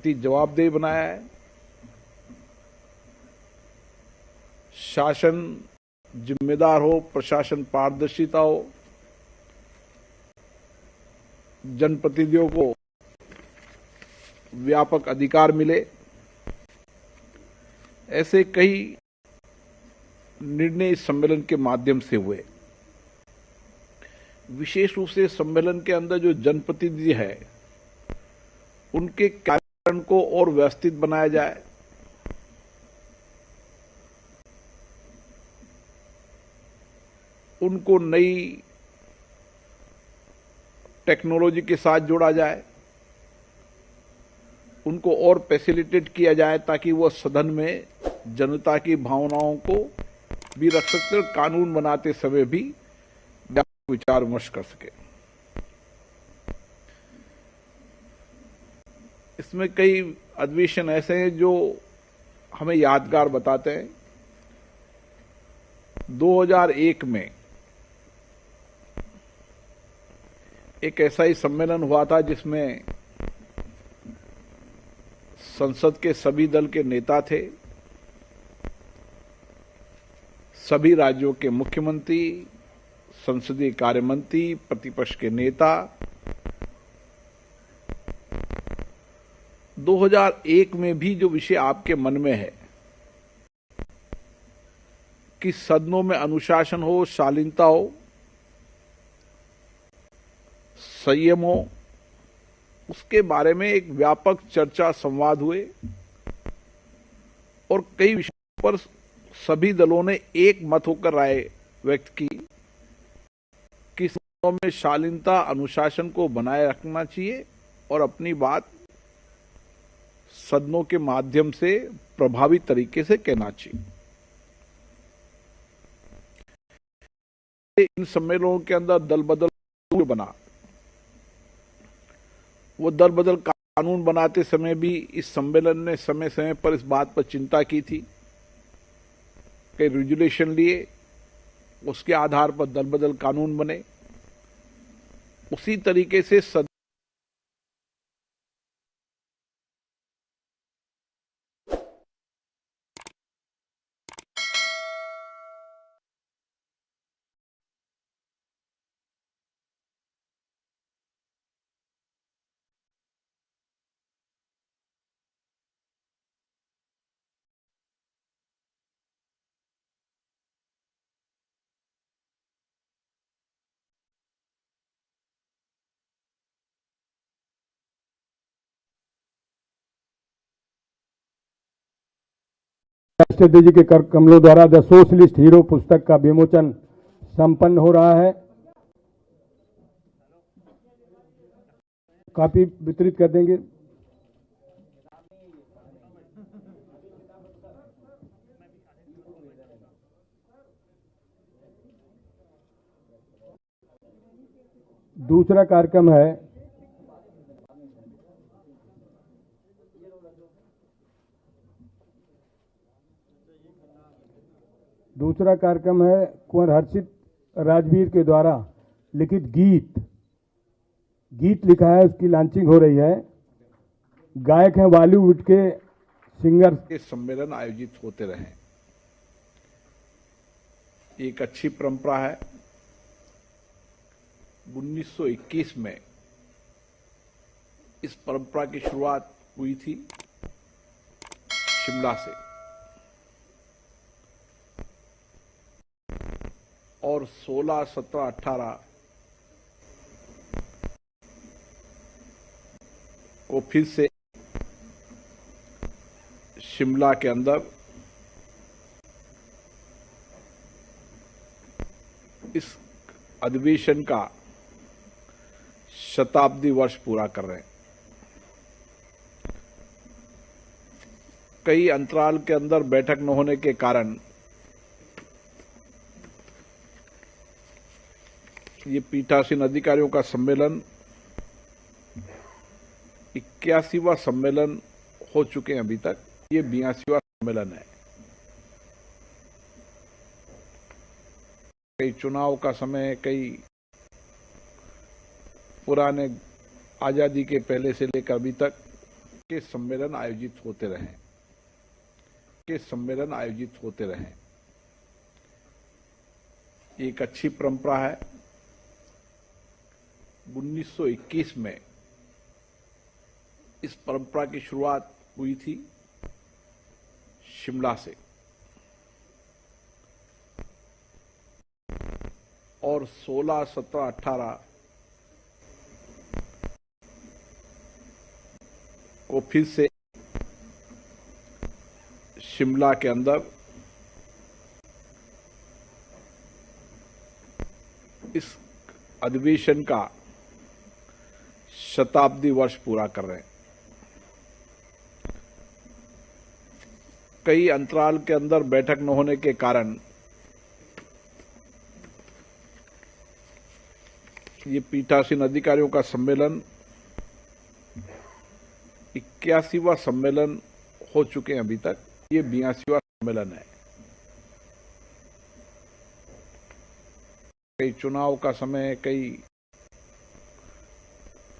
प्रति जवाबदेह बनाया है। शासन जिम्मेदार हो, प्रशासन पारदर्शिता हो, जनप्रतिनिधियों को व्यापक अधिकार मिले, ऐसे कई निर्णय इस सम्मेलन के माध्यम से हुए। विशेष रूप से सम्मेलन के अंदर जो जनप्रतिनिधि है उनके कार्यक्रम को और व्यवस्थित बनाया जाए, उनको नई टेक्नोलॉजी के साथ जोड़ा जाए, उनको और फैसिलिटेट किया जाए ताकि वह सदन में जनता की भावनाओं को भी रख सकते और कानून बनाते समय भी विचार विमर्श कर सके। इसमें कई अधिवेशन ऐसे हैं जो हमें यादगार बताते हैं। 2001 में एक ऐसा ही सम्मेलन हुआ था जिसमें संसद के सभी दल के नेता थे, सभी राज्यों के मुख्यमंत्री, संसदीय कार्य मंत्री, प्रतिपक्ष के नेता। 2001 में भी जो विषय आपके मन में है कि सदनों में अनुशासन हो, शालीनता हो, संयम हो, उसके बारे में एक व्यापक चर्चा संवाद हुए और कई विषयों पर सभी दलों ने एक मत होकर राय व्यक्त की कि सदनों में शालीनता, अनुशासन को बनाए रखना चाहिए और अपनी बात सदनों के माध्यम से प्रभावी तरीके से कहना चाहिए। इन सम्मेलनों के अंदर दल बदल बना, वो दल बदल कानून बनाते समय भी इस सम्मेलन ने समय समय पर इस बात पर चिंता की थी, कई रेजुलेशन लिए, उसके आधार पर दल बदल कानून बने। उसी तरीके से राष्ट्रपति जी के कर कमलों द्वारा द सोशलिस्ट हीरो पुस्तक का विमोचन संपन्न हो रहा है। कॉपी वितरित कर देंगे। दूसरा कार्यक्रम है कुंवर हर्षित राजवीर के द्वारा लिखित गीत लिखा है, उसकी लॉन्चिंग हो रही है। गायक हैं बॉलीवुड के सिंगर। के सम्मेलन आयोजित होते रहे, एक अच्छी परंपरा है। 1921 में इस परंपरा की शुरुआत हुई थी शिमला से, और 16, 17, 18 को फिर से शिमला के अंदर इस अधिवेशन का शताब्दी वर्ष पूरा कर रहे हैं। कई अंतराल के अंदर बैठक न होने के कारण ये पीठासीन अधिकारियों का सम्मेलन 81वां सम्मेलन हो चुके हैं अभी तक। ये 82वां सम्मेलन है। कई चुनाव का समय, कई पुराने आजादी के पहले से लेकर अभी तक के सम्मेलन आयोजित होते रहे। एक अच्छी परंपरा है। 1921 में इस परंपरा की शुरुआत हुई थी शिमला से, और 16, 17, 18 को फिर से शिमला के अंदर इस अधिवेशन का शताब्दी वर्ष पूरा कर रहे हैं। कई अंतराल के अंदर बैठक न होने के कारण ये पीठासीन अधिकारियों का सम्मेलन 81वां सम्मेलन हो चुके हैं। अभी तक ये 82वां सम्मेलन है। कई चुनाव का समय, कई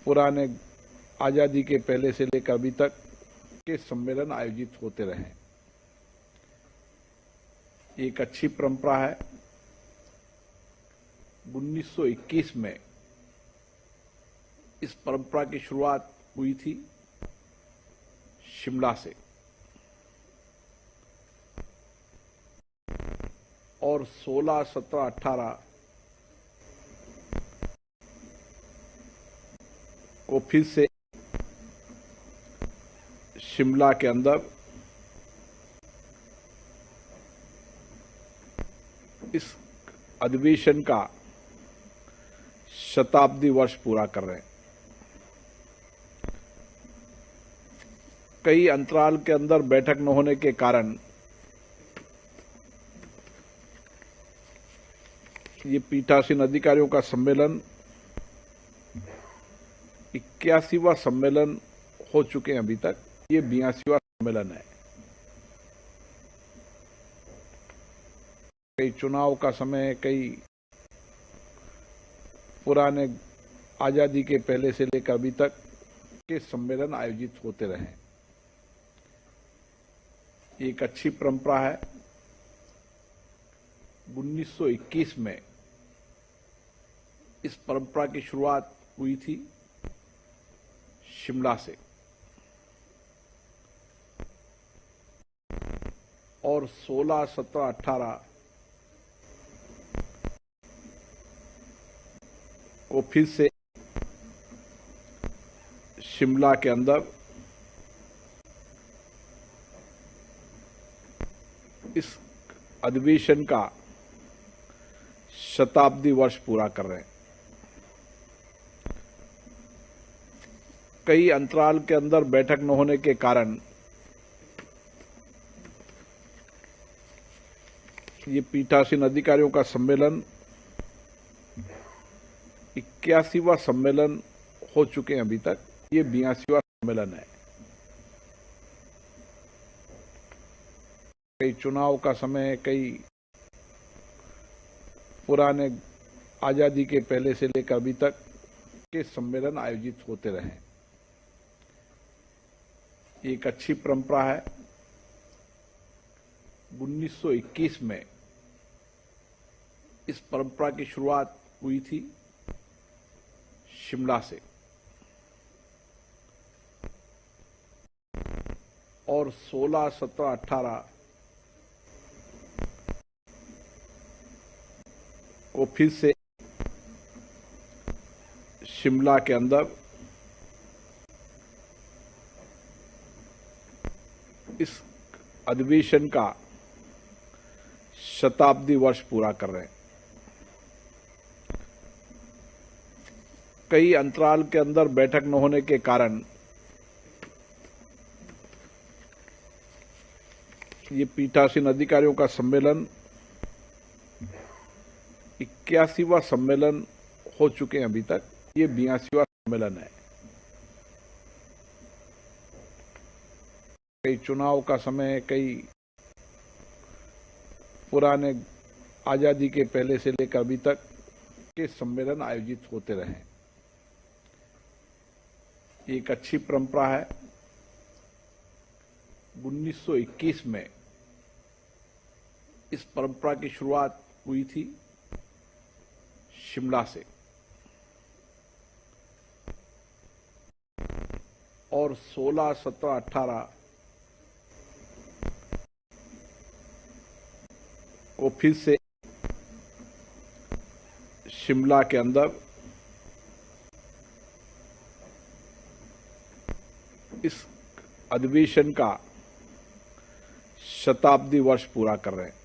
पुराने आजादी के पहले से लेकर अभी तक के सम्मेलन आयोजित होते रहे। एक अच्छी परंपरा है। 1921 में इस परंपरा की शुरुआत हुई थी शिमला से, और 16, 17, 18 को फिर से शिमला के अंदर इस अधिवेशन का शताब्दी वर्ष पूरा कर रहे हैं। कई अंतराल के अंदर बैठक न होने के कारण ये पीठासीन अधिकारियों का सम्मेलन 81वां सम्मेलन हो चुके हैं। अभी तक ये 82वां सम्मेलन है। कई चुनाव का समय, कई पुराने आजादी के पहले से लेकर अभी तक के सम्मेलन आयोजित होते रहे। एक अच्छी परंपरा है। 1921 में इस परंपरा की शुरुआत हुई थी शिमला से, और 16, 17, 18 को फिर से शिमला के अंदर इस अधिवेशन का शताब्दी वर्ष पूरा कर रहे हैं। कई अंतराल के अंदर बैठक न होने के कारण ये पीठासीन अधिकारियों का सम्मेलन 81वां सम्मेलन हो चुके हैं। अभी तक ये 82वां सम्मेलन है। कई चुनाव का समय, कई पुराने आजादी के पहले से लेकर अभी तक के सम्मेलन आयोजित होते रहे। एक अच्छी परंपरा है। 1921 में इस परंपरा की शुरुआत हुई थी शिमला से, और 16, 17, 18 को फिर से शिमला के अंदर इस अधिवेशन का शताब्दी वर्ष पूरा कर रहे हैं। कई अंतराल के अंदर बैठक न होने के कारण ये पीठासीन अधिकारियों का सम्मेलन 81वां सम्मेलन हो चुके हैं। अभी तक ये 82वां सम्मेलन है। कई चुनाव का समय, कई पुराने आजादी के पहले से लेकर अभी तक के सम्मेलन आयोजित होते रहे। एक अच्छी परंपरा है। 1921 में इस परंपरा की शुरुआत हुई थी शिमला से, और 16, 17, 18 को फिर से शिमला के अंदर इस अधिवेशन का शताब्दी वर्ष पूरा कर रहे हैं।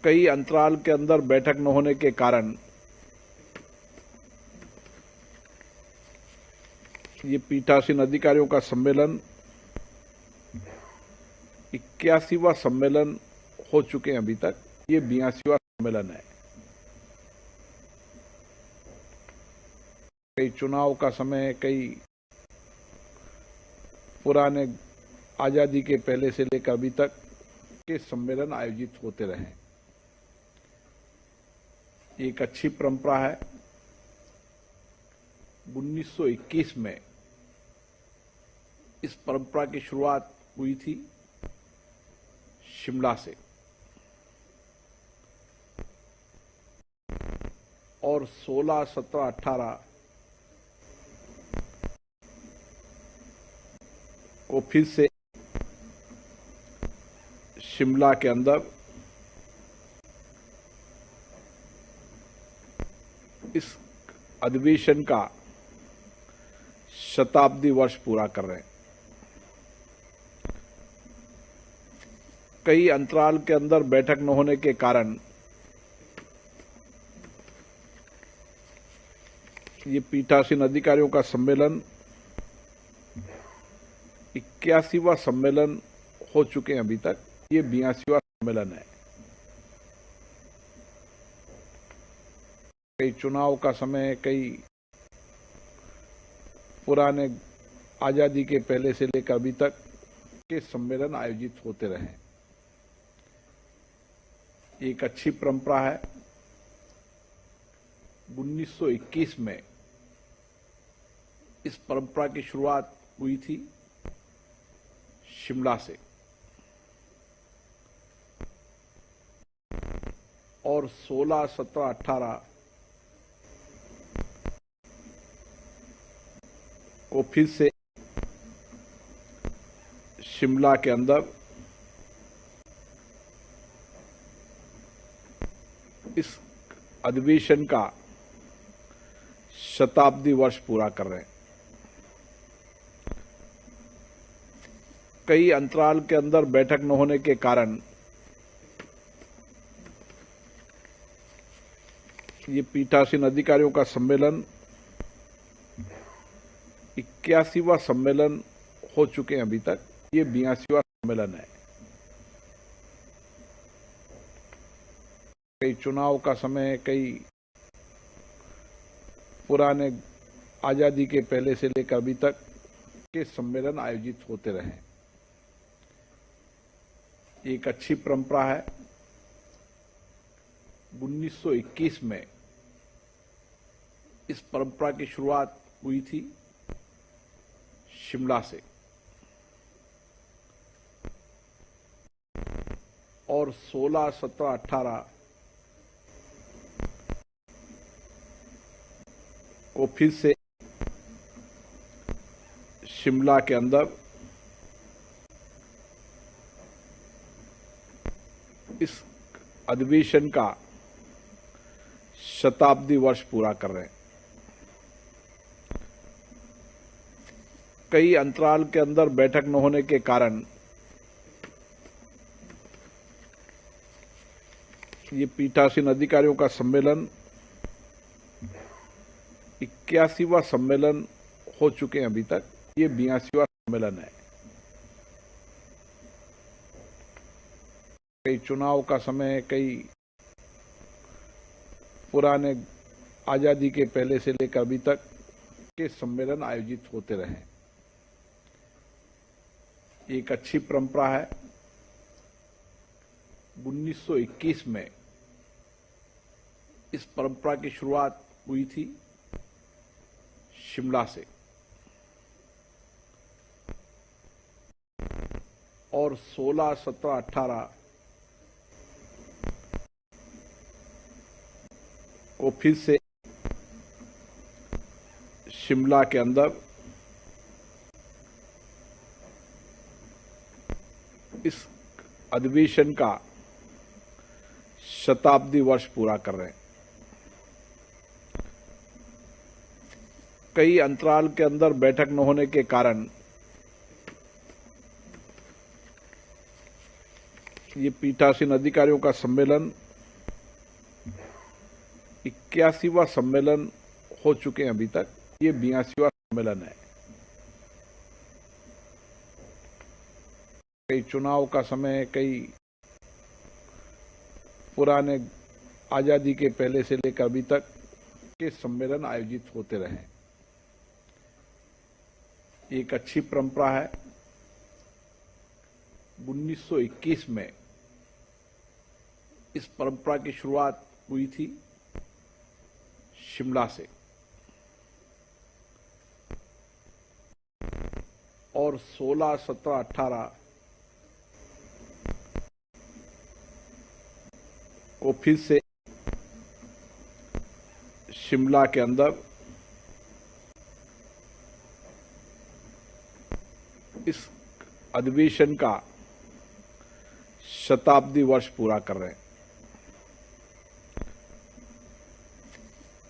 कई अंतराल के अंदर बैठक न होने के कारण ये पीठासीन अधिकारियों का सम्मेलन 81वां सम्मेलन हो चुके हैं। अभी तक ये 82वां सम्मेलन है। कई चुनाव का समय, कई पुराने आजादी के पहले से लेकर अभी तक के सम्मेलन आयोजित होते रहे। एक अच्छी परंपरा है। 1921 में इस परंपरा की शुरुआत हुई थी शिमला से, और 16, 17, 18 को फिर से शिमला के अंदर इस अधिवेशन का शताब्दी वर्ष पूरा कर रहे हैं। कई अंतराल के अंदर बैठक न होने के कारण ये पीठासीन अधिकारियों का सम्मेलन 81वां सम्मेलन हो चुके हैं। अभी तक ये 82वां सम्मेलन है। कई चुनाव का समय, कई पुराने आजादी के पहले से लेकर अभी तक के सम्मेलन आयोजित होते रहे। एक अच्छी परंपरा है। 1921 में इस परंपरा की शुरुआत हुई थी शिमला से, और 16, 17, 18 को फिर से शिमला के अंदर इस अधिवेशन का शताब्दी वर्ष पूरा कर रहे हैं। कई अंतराल के अंदर बैठक न होने के कारण ये पीठासीन अधिकारियों का सम्मेलन 81वां सम्मेलन हो चुके हैं। अभी तक ये 82वां सम्मेलन है। कई चुनाव का समय, कई पुराने आजादी के पहले से लेकर अभी तक के सम्मेलन आयोजित होते रहे। एक अच्छी परंपरा है। 1921 में इस परंपरा की शुरुआत हुई थी शिमला से, और 16, 17, 18 को फिर से शिमला के अंदर इस अधिवेशन का शताब्दी वर्ष पूरा कर रहे हैं। कई अंतराल के अंदर बैठक न होने के कारण ये पीठासीन अधिकारियों का सम्मेलन 81वां सम्मेलन हो चुके हैं। अभी तक ये 82वां सम्मेलन है। कई चुनाव का समय, कई पुराने आजादी के पहले से लेकर अभी तक के सम्मेलन आयोजित होते रहे। एक अच्छी परंपरा है। 1921 में इस परंपरा की शुरुआत हुई थी शिमला से, और 16, 17, 18 को फिर से शिमला के अंदर इस अधिवेशन का शताब्दी वर्ष पूरा कर रहे हैं। कई अंतराल के अंदर बैठक न होने के कारण ये पीठासीन अधिकारियों का सम्मेलन 81वां सम्मेलन हो चुके हैं। अभी तक ये 82वां सम्मेलन है। कई चुनाव का समय, कई पुराने आजादी के पहले से लेकर अभी तक के सम्मेलन आयोजित होते रहे। एक अच्छी परंपरा है। 1921 में इस परंपरा की शुरुआत हुई थी शिमला से, और 16, 17, 18 को फिर से शिमला के अंदर इस अधिवेशन का शताब्दी वर्ष पूरा कर रहे हैं।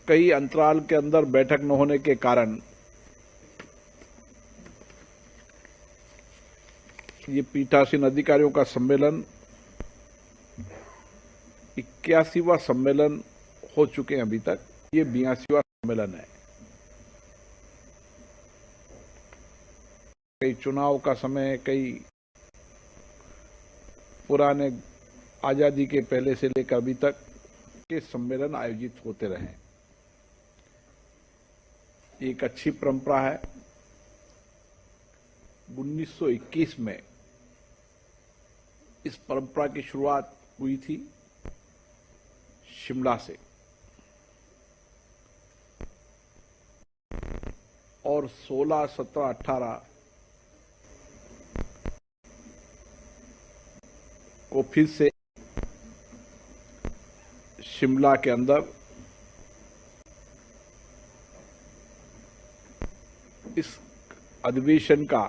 कई अंतराल के अंदर बैठक न होने के कारण ये पीठासीन अधिकारियों का सम्मेलन 81वां सम्मेलन हो चुके हैं। अभी तक ये 82वां सम्मेलन है। कई चुनाव का समय, कई पुराने आजादी के पहले से लेकर अभी तक के सम्मेलन आयोजित होते रहे। एक अच्छी परंपरा है। 1921 में इस परंपरा की शुरुआत हुई थी शिमला से, और 16, 17, 18 को फिर से शिमला के अंदर इस अधिवेशन का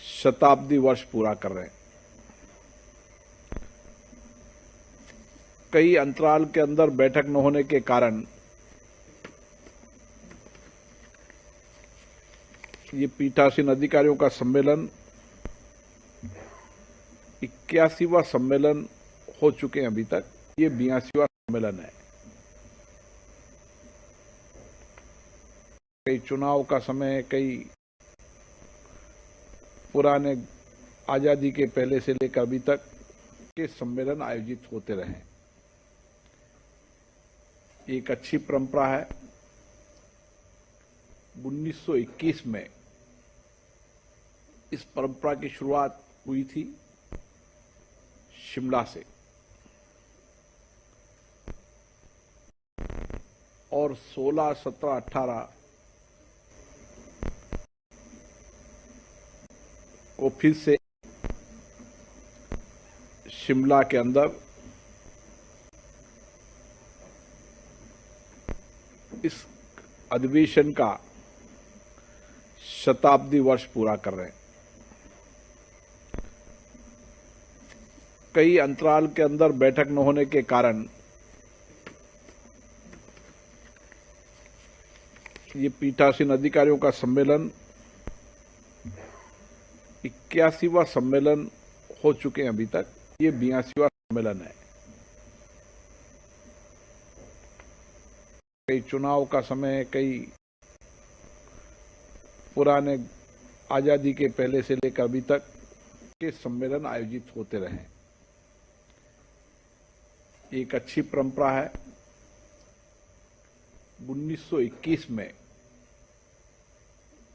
शताब्दी वर्ष पूरा कर रहे हैं। कई अंतराल के अंदर बैठक न होने के कारण ये पीठासीन अधिकारियों का सम्मेलन 81वां सम्मेलन हो चुके हैं। अभी तक ये 82वां सम्मेलन है। कई चुनाव का समय, कई पुराने आजादी के पहले से लेकर अभी तक के सम्मेलन आयोजित होते रहे। एक अच्छी परंपरा है। 1921 में इस परंपरा की शुरुआत हुई थी शिमला से, और 16, 17, 18 को फिर से शिमला के अंदर इस अधिवेशन का शताब्दी वर्ष पूरा कर रहे हैं। कई अंतराल के अंदर बैठक न होने के कारण ये पीठासीन अधिकारियों का सम्मेलन 81वां सम्मेलन हो चुके हैं। अभी तक ये 82वां सम्मेलन है। कई चुनाव का समय, कई पुराने आजादी के पहले से लेकर अभी तक के सम्मेलन आयोजित होते रहे। एक अच्छी परंपरा है। 1921 में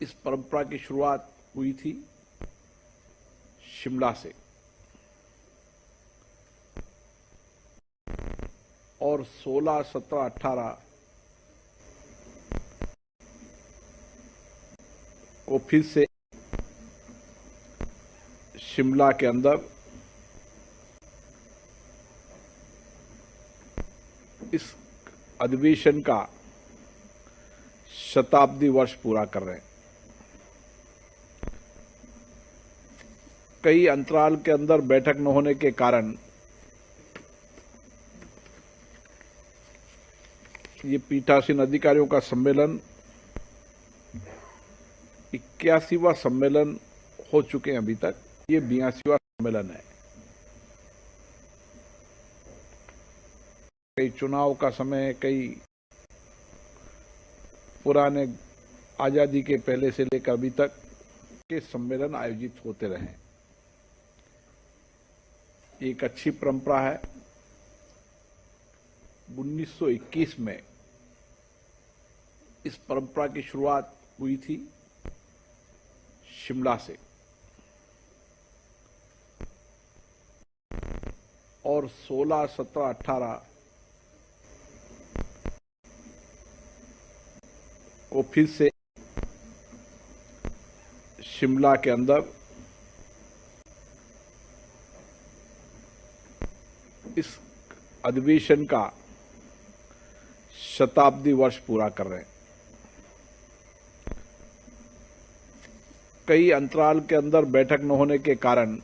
इस परंपरा की शुरुआत हुई थी शिमला से, और 16, 17, 18 को फिर से शिमला के अंदर इस अधिवेशन का शताब्दी वर्ष पूरा कर रहे हैं। कई अंतराल के अंदर बैठक न होने के कारण ये पीठासीन अधिकारियों का सम्मेलन 81वां सम्मेलन हो चुके हैं। अभी तक ये 82वां सम्मेलन है। कई चुनाव का समय, कई पुराने आजादी के पहले से लेकर अभी तक के सम्मेलन आयोजित होते रहे। एक अच्छी परंपरा है। 1921 में इस परंपरा की शुरुआत हुई थी शिमला से, और 16, 17, 18 को फिर से शिमला के अंदर इस अधिवेशन का शताब्दी वर्ष पूरा कर रहे हैं। कई अंतराल के अंदर बैठक न होने के कारण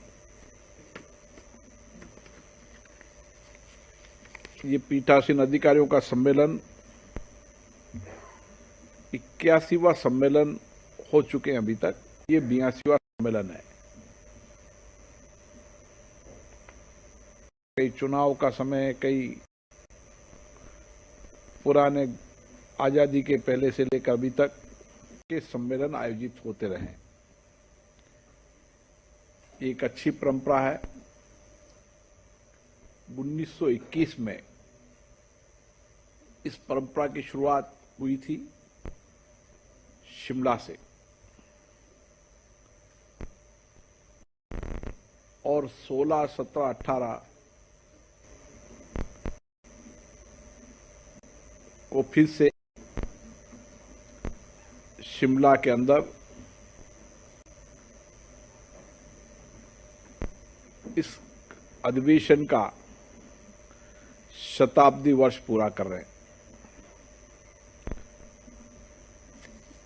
ये पीठासीन अधिकारियों का सम्मेलन 81वां सम्मेलन हो चुके हैं। अभी तक ये 82वां सम्मेलन है। कई चुनाव का समय, कई पुराने आजादी के पहले से लेकर अभी तक के सम्मेलन आयोजित होते रहे। एक अच्छी परंपरा है। 1921 में इस परंपरा की शुरुआत हुई थी शिमला से, और 16, 17, 18 को फिर से शिमला के अंदर इस अधिवेशन का शताब्दी वर्ष पूरा कर रहे हैं।